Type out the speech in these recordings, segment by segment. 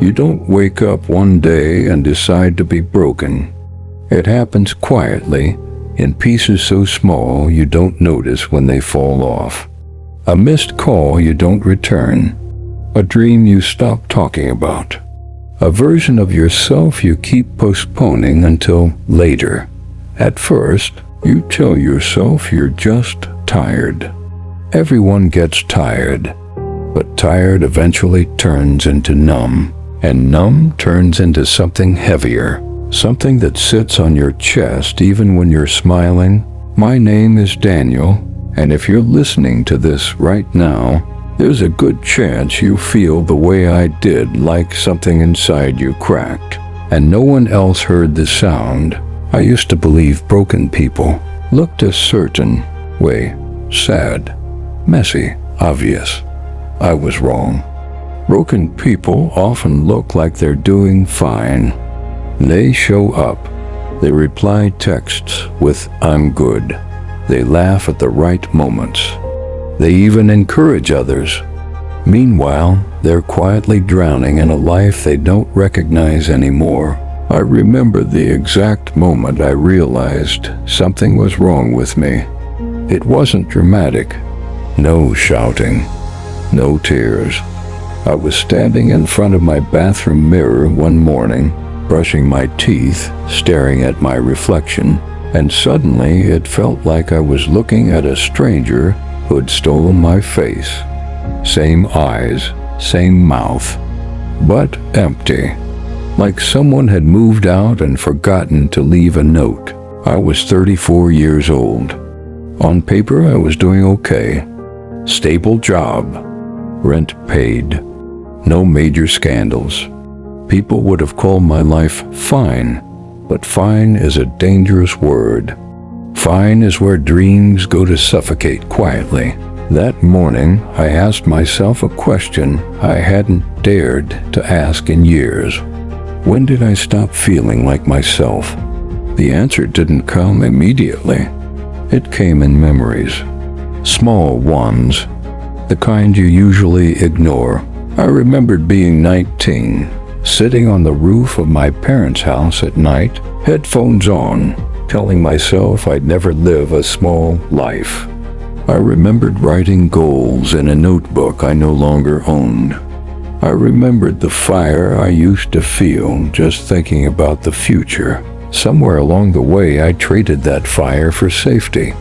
You don't wake up one day and decide to be broken. It happens quietly, in pieces so small you don't notice when they fall off. A missed call you don't return. A dream you stop talking about. A version of yourself you keep postponing until later. At first, you tell yourself you're just tired. Everyone gets tired, but tired eventually turns into numb, and numb turns into something heavier, something that sits on your chest even when you're smiling. My name is Daniel, and if you're listening to this right now, there's a good chance you feel the way I did, like something inside you cracked, and no one else heard the sound. I used to believe broken people looked a certain way, sad, messy, obvious. I was wrong. Broken people often look like they're doing fine. They show up. They reply texts with "I'm good." They laugh at the right moments. They even encourage others. Meanwhile, they're quietly drowning in a life they don't recognize anymore. I remember the exact moment I realized something was wrong with me. It wasn't dramatic. No shouting. No tears. I was standing in front of my bathroom mirror one morning, brushing my teeth, staring at my reflection, and suddenly it felt like I was looking at a stranger who'd stolen my face. Same eyes, same mouth, but empty. Like someone had moved out and forgotten to leave a note. I was 34 years old. On paper, I was doing okay. Stable job. Rent paid. No major scandals. People would have called my life fine, but fine is a dangerous word. Fine is where dreams go to suffocate quietly. That morning, I asked myself a question I hadn't dared to ask in years. When did I stop feeling like myself? The answer didn't come immediately. It came in memories. Small ones. The kind you usually ignore. I remembered being 19, sitting on the roof of my parents' house at night, headphones on, telling myself I'd never live a small life. I remembered writing goals in a notebook I no longer owned. I remembered the fire I used to feel just thinking about the future. Somewhere along the way, I traded that fire for safety.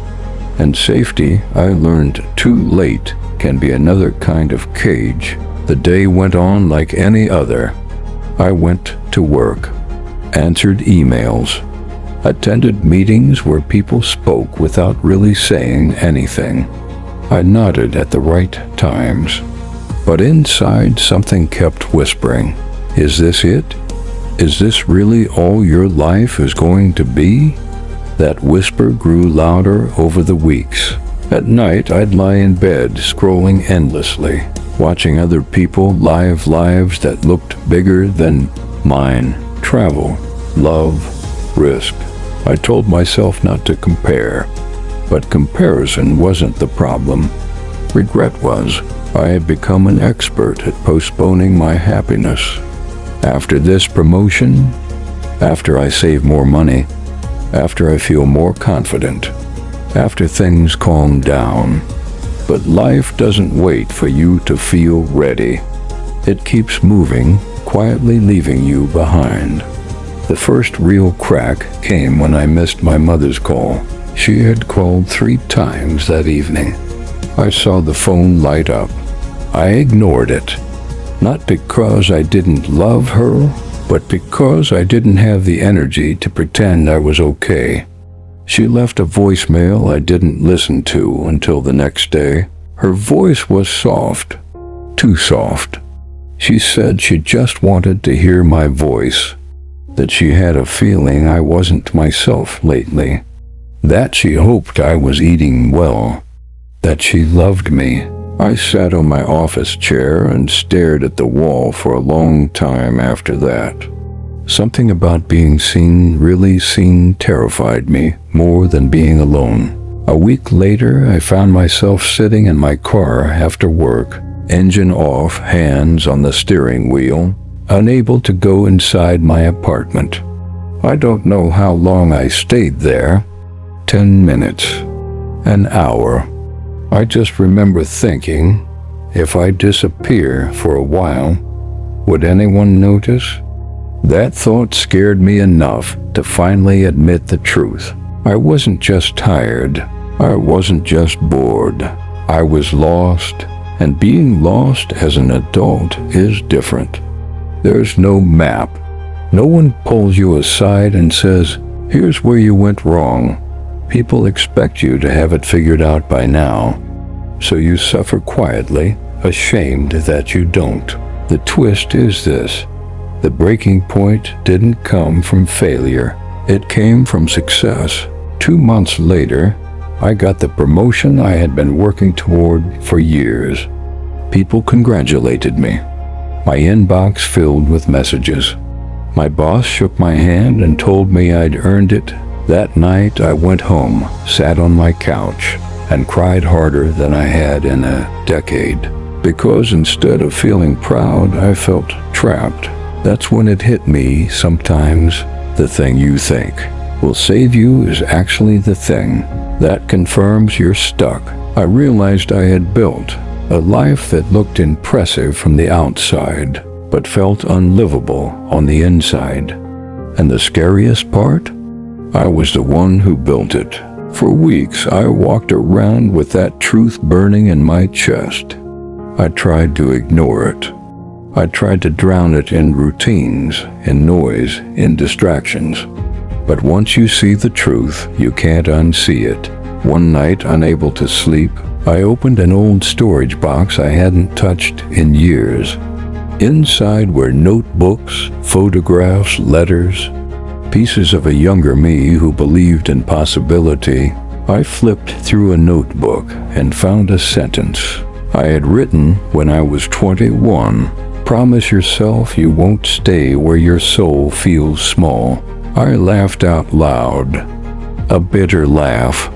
And safety, I learned too late, can be another kind of cage. The day went on like any other. I went to work, answered emails, attended meetings where people spoke without really saying anything. I nodded at the right times. But inside, something kept whispering, "Is this it? Is this really all your life is going to be?" That whisper grew louder over the weeks. At night, I'd lie in bed, scrolling endlessly, watching other people live lives that looked bigger than mine. Travel, love, risk. I told myself not to compare, but comparison wasn't the problem. Regret was. I had become an expert at postponing my happiness. After this promotion, after I save more money, after I feel more confident, after things calm down. But life doesn't wait for you to feel ready. It keeps moving, quietly leaving you behind. The first real crack came when I missed my mother's call. She had called 3 times that evening. I saw the phone light up. I ignored it, not because I didn't love her, but because I didn't have the energy to pretend I was okay. She left a voicemail I didn't listen to until the next day. Her voice was soft, too soft. She said she just wanted to hear my voice, that she had a feeling I wasn't myself lately, that she hoped I was eating well, that she loved me. I sat on my office chair and stared at the wall for a long time after that. Something about being seen, really seen, terrified me more than being alone. A week later, I found myself sitting in my car after work, engine off, hands on the steering wheel, unable to go inside my apartment. I don't know how long I stayed there. 10 minutes. An hour. I just remember thinking, if I disappear for a while, would anyone notice? That thought scared me enough to finally admit the truth. I wasn't just tired. I wasn't just bored. I was lost, and being lost as an adult is different. There's no map. No one pulls you aside and says, here's where you went wrong. People expect you to have it figured out by now. So you suffer quietly, ashamed that you don't. The twist is this. The breaking point didn't come from failure. It came from success. 2 months later, I got the promotion I had been working toward for years. People congratulated me. My inbox filled with messages. My boss shook my hand and told me I'd earned it. That night I went home, sat on my couch, and cried harder than I had in a decade. Because instead of feeling proud, I felt trapped. That's when it hit me sometimes. The thing you think will save you is actually the thing that confirms you're stuck. I realized I had built a life that looked impressive from the outside, but felt unlivable on the inside. And the scariest part? I was the one who built it. For weeks, I walked around with that truth burning in my chest. I tried to ignore it. I tried to drown it in routines, in noise, in distractions. But once you see the truth, you can't unsee it. One night, unable to sleep, I opened an old storage box I hadn't touched in years. Inside were notebooks, photographs, letters, pieces of a younger me who believed in possibility. I flipped through a notebook and found a sentence I had written when I was 21. Promise yourself you won't stay where your soul feels small. I laughed out loud, a bitter laugh,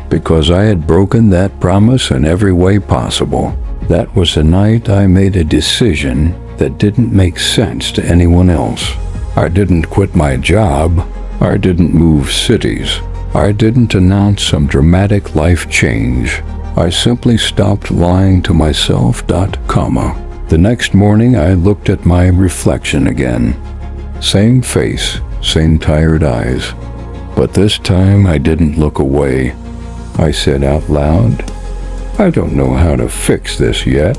because I had broken that promise in every way possible. That was the night I made a decision that didn't make sense to anyone else. I didn't quit my job. I didn't move cities. I didn't announce some dramatic life change. I simply stopped lying to myself. The next morning I looked at my reflection again. Same face, same tired eyes. But this time I didn't look away. I said out loud, I don't know how to fix this yet,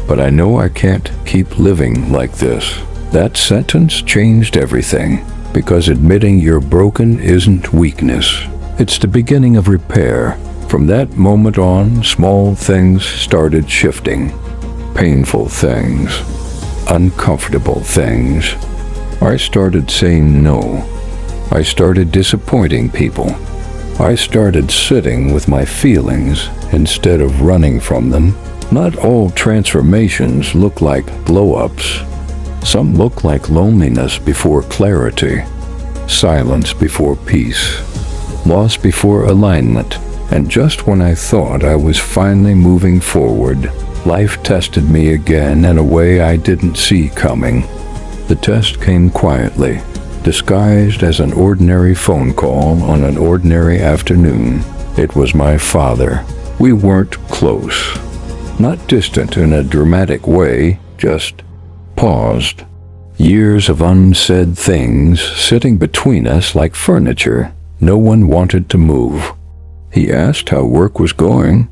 but I know I can't keep living like this. That sentence changed everything, because admitting you're broken isn't weakness. It's the beginning of repair. From that moment on, small things started shifting. Painful things, uncomfortable things. I started saying no. I started disappointing people. I started sitting with my feelings instead of running from them. Not all transformations look like blow-ups. Some look like loneliness before clarity, silence before peace, loss before alignment. And just when I thought I was finally moving forward, life tested me again in a way I didn't see coming. The test came quietly, disguised as an ordinary phone call on an ordinary afternoon. It was my father. We weren't close. Not distant in a dramatic way, just paused. Years of unsaid things sitting between us like furniture. No one wanted to move. He asked how work was going.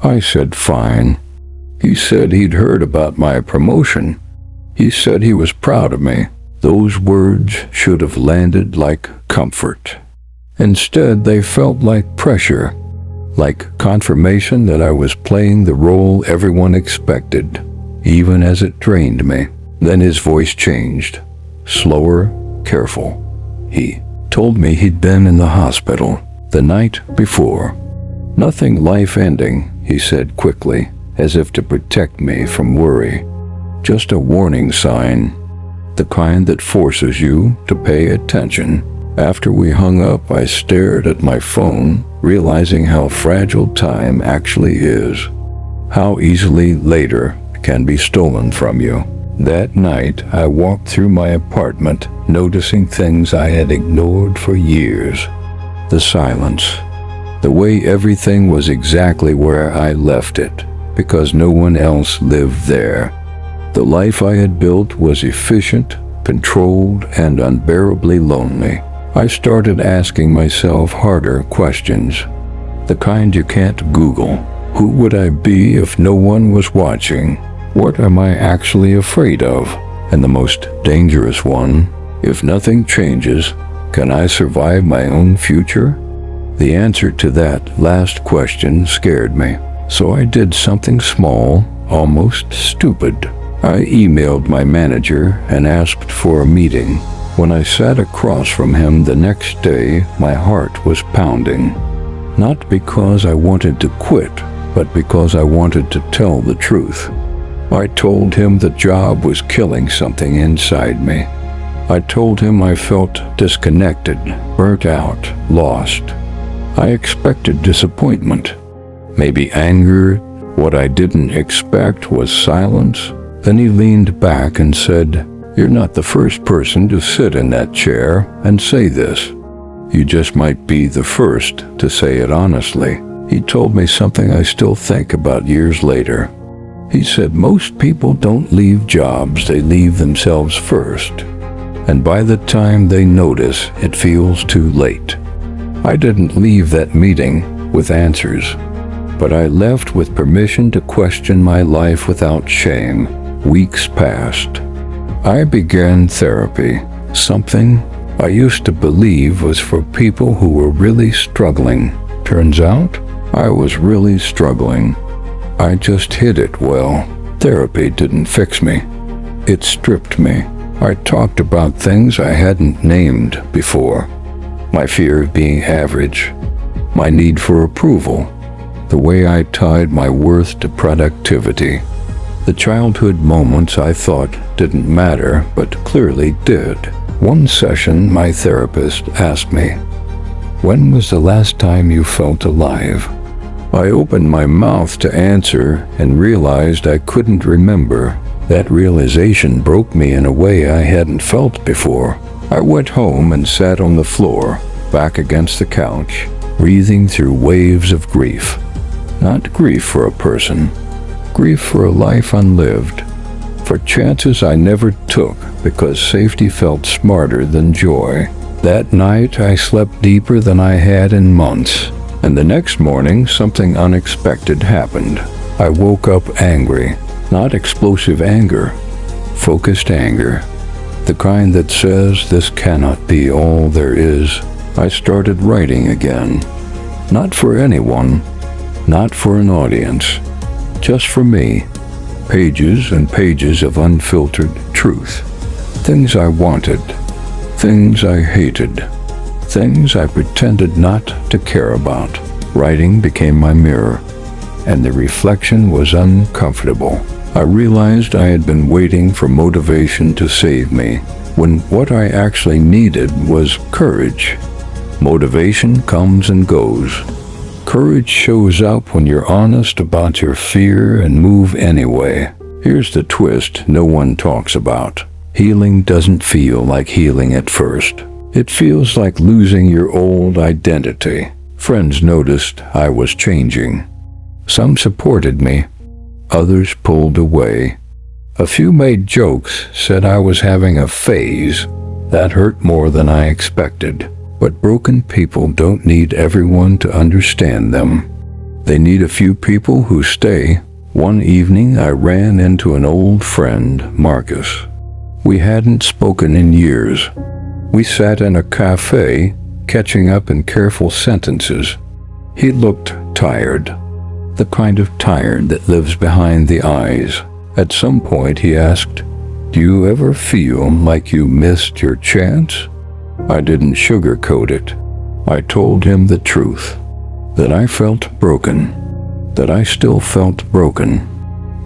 I said fine. He said he'd heard about my promotion. He said he was proud of me. Those words should have landed like comfort. Instead, they felt like pressure, like confirmation that I was playing the role everyone expected, even as it drained me. Then his voice changed, slower, careful. He told me he'd been in the hospital the night before. Nothing life-ending, he said quickly, as if to protect me from worry. Just a warning sign, the kind that forces you to pay attention. After we hung up, I stared at my phone, realizing how fragile time actually is, how easily later can be stolen from you. That night, I walked through my apartment, noticing things I had ignored for years. The silence. The way everything was exactly where I left it, because no one else lived there. The life I had built was efficient, controlled, and unbearably lonely. I started asking myself harder questions, the kind you can't Google. Who would I be if no one was watching? What am I actually afraid of? And the most dangerous one, if nothing changes, can I survive my own future? The answer to that last question scared me, so I did something small, almost stupid. I emailed my manager and asked for a meeting. When I sat across from him the next day, my heart was pounding. Not because I wanted to quit, but because I wanted to tell the truth. I told him the job was killing something inside me. I told him I felt disconnected, burnt out, lost. I expected disappointment, maybe anger. What I didn't expect was silence. Then he leaned back and said, "You're not the first person to sit in that chair and say this. You just might be the first to say it honestly." He told me something I still think about years later. He said most people don't leave jobs, they leave themselves first. And by the time they notice, it feels too late. I didn't leave that meeting with answers, but I left with permission to question my life without shame. Weeks passed. I began therapy, something I used to believe was for people who were really struggling. Turns out, I was really struggling. I just hid it well. Therapy didn't fix me. It stripped me. I talked about things I hadn't named before. My fear of being average, my need for approval, the way I tied my worth to productivity, the childhood moments I thought didn't matter but clearly did. One session, my therapist asked me, "When was the last time you felt alive?" I opened my mouth to answer and realized I couldn't remember. That realization broke me in a way I hadn't felt before. I went home and sat on the floor, back against the couch, breathing through waves of grief. Not grief for a person, grief for a life unlived, for chances I never took because safety felt smarter than joy. That night I slept deeper than I had in months, and the next morning something unexpected happened. I woke up angry, not explosive anger, focused anger. The kind that says this cannot be all there is. I started writing again. Not for anyone, not for an audience, just for me. Pages and pages of unfiltered truth. Things I wanted, things I hated, things I pretended not to care about. Writing became my mirror, and the reflection was uncomfortable. I realized I had been waiting for motivation to save me, when what I actually needed was courage. Motivation comes and goes. Courage shows up when you're honest about your fear and move anyway. Here's the twist no one talks about. Healing doesn't feel like healing at first. It feels like losing your old identity. Friends noticed I was changing. Some supported me. Others pulled away. A few made jokes, said I was having a phase. That hurt more than I expected. But broken people don't need everyone to understand them. They need a few people who stay. One evening I ran into an old friend, Marcus. We hadn't spoken in years. We sat in a cafe, catching up in careful sentences. He looked tired. The kind of tired that lives behind the eyes. At some point he asked, "Do you ever feel like you missed your chance?" I didn't sugarcoat it. I told him the truth, that I felt broken, that I still felt broken,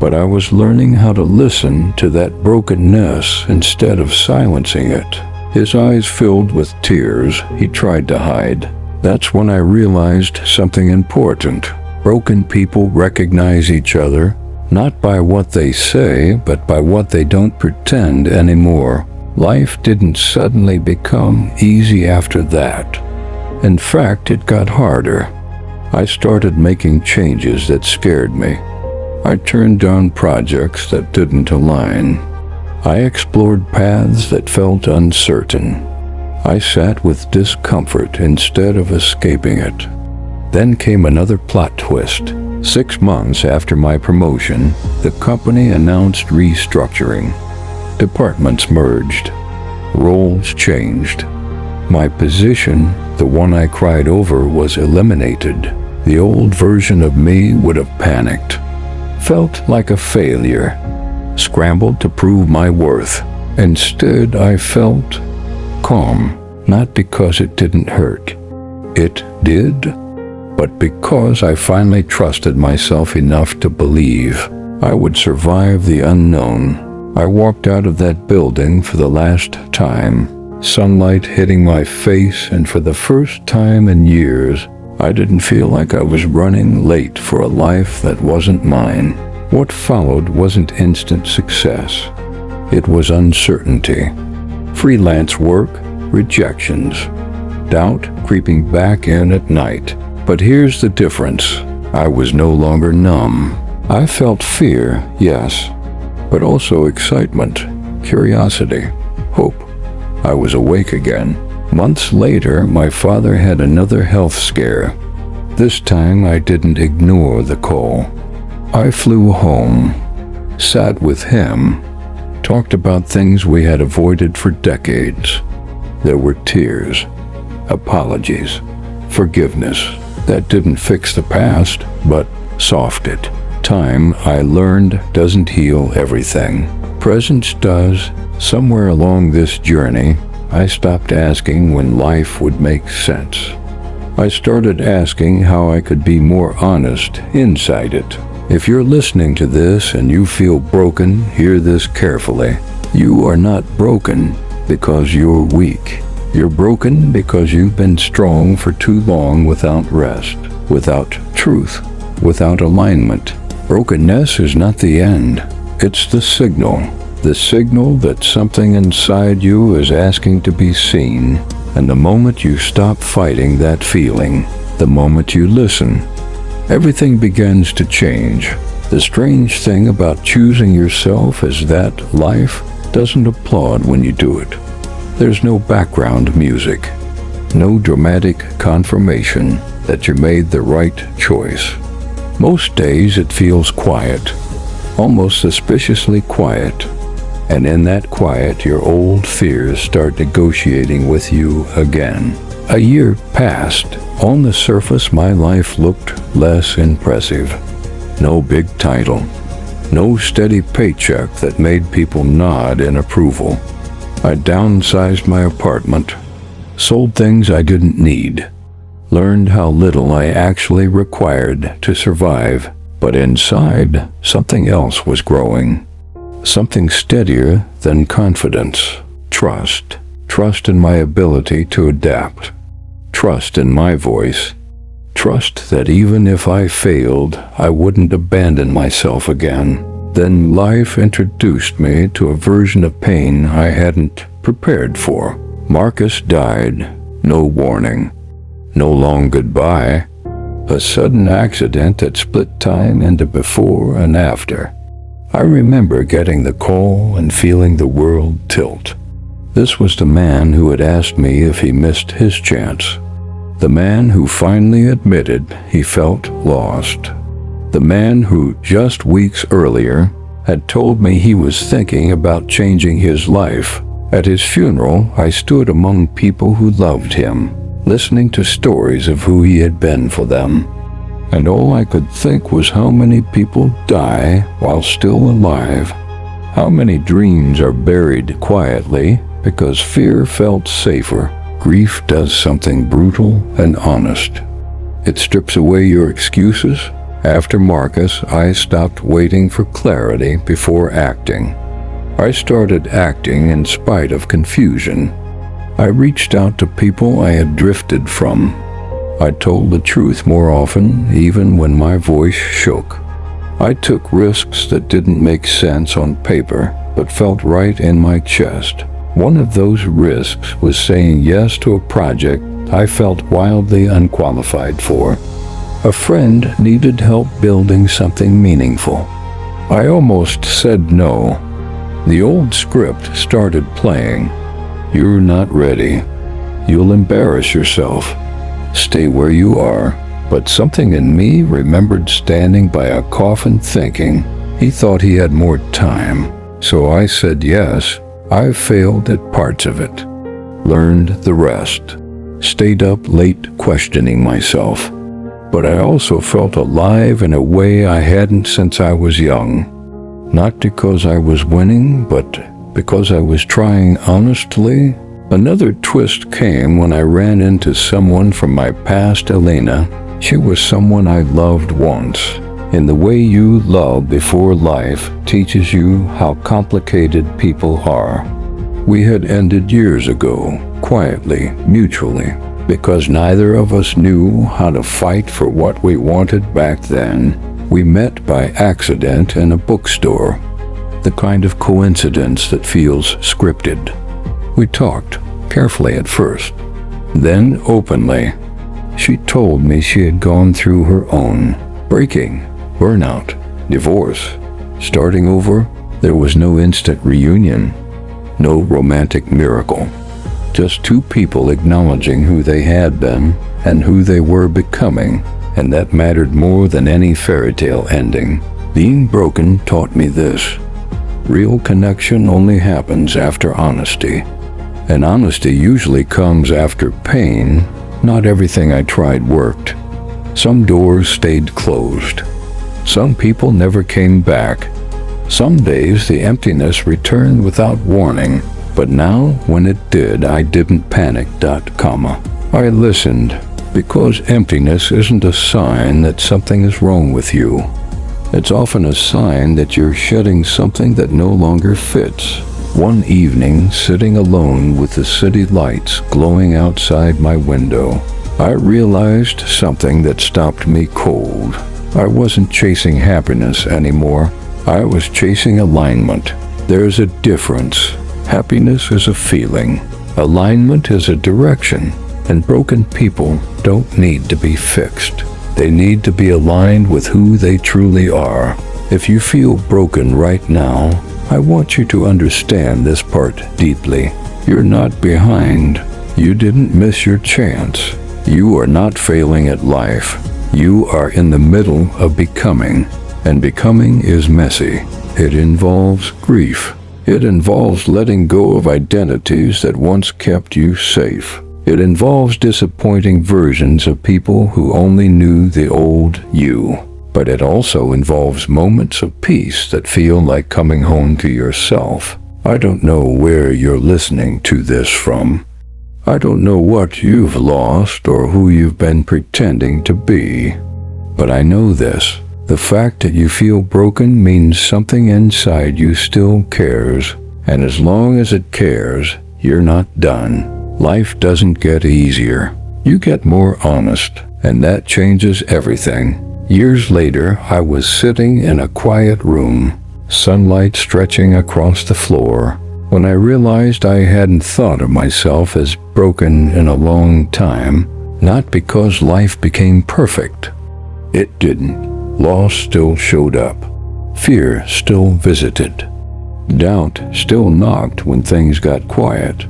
but I was learning how to listen to that brokenness instead of silencing it. His eyes filled with tears he tried to hide. That's when I realized something important. Broken people recognize each other, Not by what they say, but by what they don't pretend anymore. Life didn't suddenly become easy after that. In fact, it got harder. I started making changes that scared me. I turned down projects that didn't align. I explored paths that felt uncertain. I sat with discomfort instead of escaping it. Then came another plot twist. 6 months after my promotion, the company announced restructuring. Departments merged. Roles changed. My position, the one I cried over, was eliminated. The old version of me would have panicked. Felt like a failure. Scrambled to prove my worth. Instead, I felt calm, not because it didn't hurt. It did, but because I finally trusted myself enough to believe I would survive the unknown. I walked out of that building for the last time, sunlight hitting my face, and for the first time in years, I didn't feel like I was running late for a life that wasn't mine. What followed wasn't instant success. It was uncertainty. Freelance work, rejections, doubt creeping back in at night. But here's the difference. I was no longer numb. I felt fear, yes, but also excitement, curiosity, hope. I was awake again. Months later, my father had another health scare. This time, I didn't ignore the call. I flew home, sat with him, talked about things we had avoided for decades. There were tears, apologies, forgiveness. That didn't fix the past, but softened it. Time, I learned, doesn't heal everything. Presence does. Somewhere along this journey, I stopped asking when life would make sense. I started asking how I could be more honest inside it. If you're listening to this and you feel broken, hear this carefully. You are not broken because you're weak. You're broken because you've been strong for too long without rest, without truth, without alignment. Brokenness is not the end. It's the signal that something inside you is asking to be seen. And the moment you stop fighting that feeling, the moment you listen, everything begins to change. The strange thing about choosing yourself is that life doesn't applaud when you do it. There's no background music, no dramatic confirmation that you made the right choice. Most days it feels quiet, almost suspiciously quiet. And in that quiet, your old fears start negotiating with you again. A year passed. On the surface, my life looked less impressive. No big title. No steady paycheck that made people nod in approval. I downsized my apartment, sold things I didn't need, learned how little I actually required to survive. But inside, something else was growing. Something steadier than confidence. Trust. Trust in my ability to adapt. Trust in my voice. Trust that even if I failed, I wouldn't abandon myself again. Then life introduced me to a version of pain I hadn't prepared for. Marcus died. No warning. No long goodbye. A sudden accident that split time into before and after. I remember getting the call and feeling the world tilt. This was the man who had asked me if he missed his chance. The man who finally admitted he felt lost. The man who, just weeks earlier, had told me he was thinking about changing his life. At his funeral, I stood among people who loved him, listening to stories of who he had been for them. And all I could think was how many people die while still alive. How many dreams are buried quietly because fear felt safer. Grief does something brutal and honest. It strips away your excuses. After Marcus, I stopped waiting for clarity before acting. I started acting in spite of confusion. I reached out to people I had drifted from. I told the truth more often, even when my voice shook. I took risks that didn't make sense on paper, but felt right in my chest. One of those risks was saying yes to a project I felt wildly unqualified for. A friend needed help building something meaningful. I almost said no. The old script started playing. You're not ready. You'll embarrass yourself. Stay where you are. But something in me remembered standing by a coffin thinking he thought he had more time. So I said yes. I failed at parts of it. Learned the rest. Stayed up late questioning myself. But I also felt alive in a way I hadn't since I was young. Not because I was winning, but because I was trying honestly. Another twist came when I ran into someone from my past, Elena. She was someone I loved once. In the way you love before life teaches you how complicated people are. We had ended years ago, quietly, mutually, because neither of us knew how to fight for what we wanted back then. We met by accident in a bookstore, the kind of coincidence that feels scripted. We talked, carefully at first, then openly. She told me she had gone through her own breaking, burnout, divorce. Starting over, there was no instant reunion, no romantic miracle. Just two people acknowledging who they had been and who they were becoming, and that mattered more than any fairy tale ending. Being broken taught me this. Real connection only happens after honesty. And honesty usually comes after pain. Not everything I tried worked. Some doors stayed closed. Some people never came back. Some days the emptiness returned without warning. But now, when it did, I didn't panic. I listened, because emptiness isn't a sign that something is wrong with you. It's often a sign that you're shedding something that no longer fits. One evening, sitting alone with the city lights glowing outside my window, I realized something that stopped me cold. I wasn't chasing happiness anymore. I was chasing alignment. There's a difference. Happiness is a feeling. Alignment is a direction. And broken people don't need to be fixed. They need to be aligned with who they truly are. If you feel broken right now, I want you to understand this part deeply. You're not behind. You didn't miss your chance. You are not failing at life. You are in the middle of becoming. And becoming is messy. It involves grief. It involves letting go of identities that once kept you safe. It involves disappointing versions of people who only knew the old you. But it also involves moments of peace that feel like coming home to yourself. I don't know where you're listening to this from. I don't know what you've lost or who you've been pretending to be. But I know this. The fact that you feel broken means something inside you still cares. And as long as it cares, you're not done. Life doesn't get easier. You get more honest, and that changes everything. Years later, I was sitting in a quiet room, sunlight stretching across the floor, when I realized I hadn't thought of myself as broken in a long time, not because life became perfect. It didn't. Loss still showed up. Fear still visited. Doubt still knocked when things got quiet.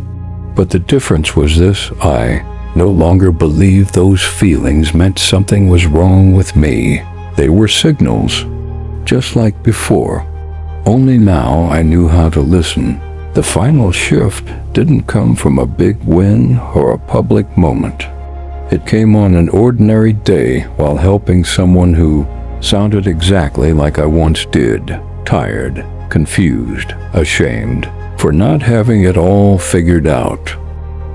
But the difference was this: I no longer believed those feelings meant something was wrong with me. They were signals, just like before. Only now I knew how to listen. The final shift didn't come from a big win or a public moment. It came on an ordinary day while helping someone who sounded exactly like I once did, tired, confused, ashamed, for not having it all figured out.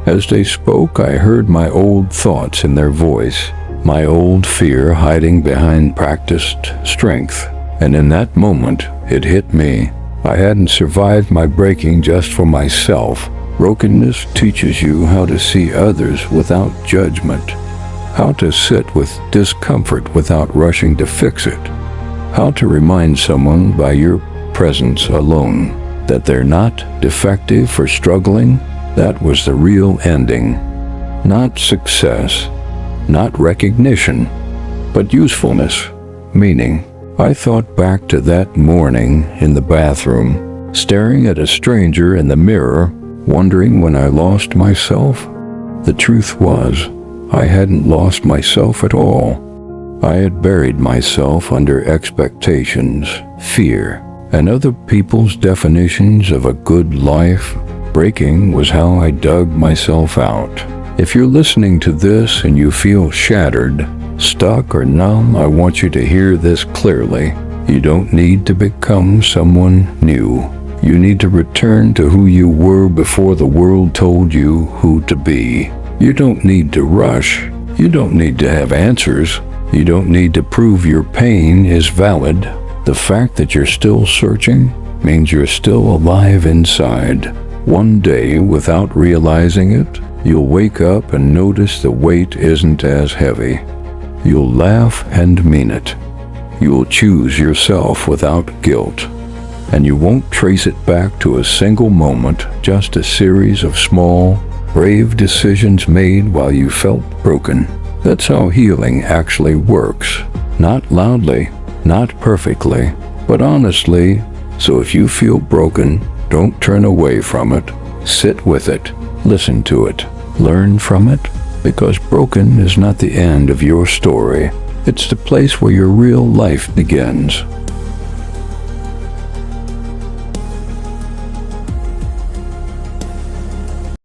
As they spoke, I heard my old thoughts in their voice, my old fear hiding behind practiced strength. And in that moment, it hit me. I hadn't survived my breaking just for myself. Brokenness teaches you how to see others without judgment, how to sit with discomfort without rushing to fix it, How to remind someone by your presence alone that they're not defective for struggling. That was the real ending. Not success, not recognition, but usefulness, meaning. I thought back to that morning in the bathroom, staring at a stranger in the mirror, wondering when I lost myself. The truth was, I hadn't lost myself at all. I had buried myself under expectations, fear, and other people's definitions of a good life. Breaking was how I dug myself out. If you're listening to this and you feel shattered, stuck, or numb, I want you to hear this clearly. You don't need to become someone new. You need to return to who you were before the world told you who to be. You don't need to rush. You don't need to have answers. You don't need to prove your pain is valid. The fact that you're still searching means you're still alive inside. One day, without realizing it, you'll wake up and notice the weight isn't as heavy. You'll laugh and mean it. You'll choose yourself without guilt. And you won't trace it back to a single moment, just a series of small, brave decisions made while you felt broken. That's how healing actually works. Not loudly, not perfectly, but honestly. So if you feel broken, don't turn away from it. Sit with it. Listen to it. Learn from it. Because broken is not the end of your story. It's the place where your real life begins.